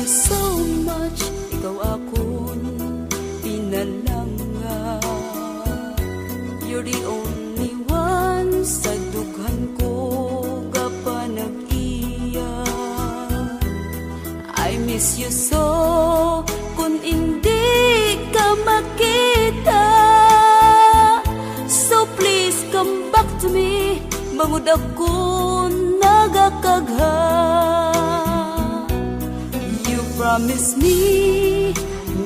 so much, ikaw akong pinalanga. You're the only one sa dughan ko gapa nag-iya. I miss you so kung hindi ka makita. So please come back to me, bangod ako nagakagha. You promise me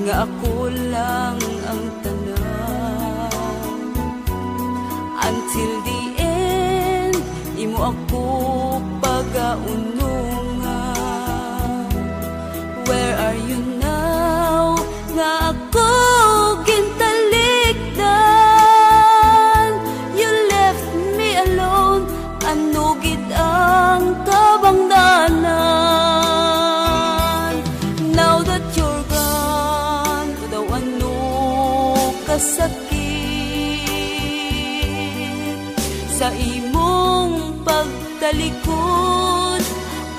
nga ako lang ang tanan. Until the end, imo ako pagaunungan. Where are you now? Nga ako gintalikdan. You left me alone, anugid ang kabangdanan. Now that you're gone, daw ano kasakit sa imong pagtalikod.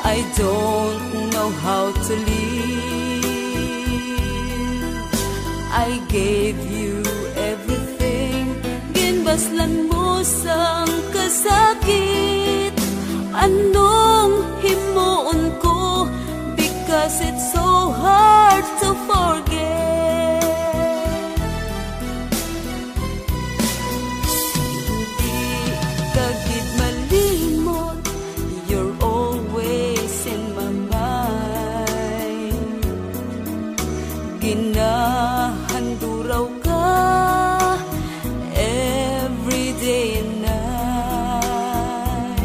I don't know how to live. I gave you everything, ginbaslan mo sang kasakit. Anong himuon ko, because it's so hard to forget. Hindi ka gid malimot, you're always in my mind. Ginahanduraw ka every day and night.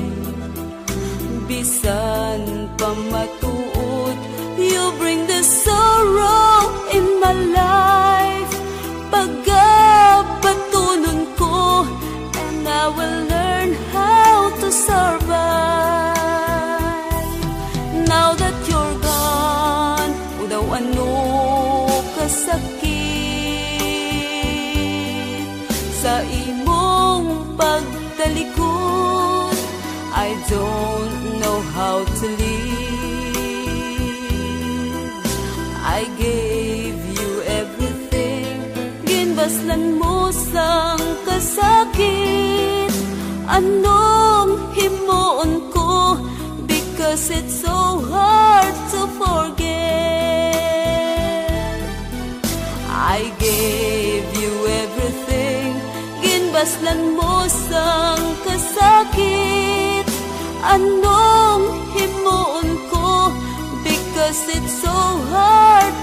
Bisan pa matuod, you bring the sorrow in my life. Pagabatunon ko, and I will learn how to survive. Now that you're gone, daw ano kasakit sa imong pagtalikod. I don't know how to live. I gave you everything, ginbaslan mo sang kasakit. Anong himuon ko, because it's so hard to forget. I gave you everything, ginbaslan mo sang kasakit. Anong himuon ko, because it's so hard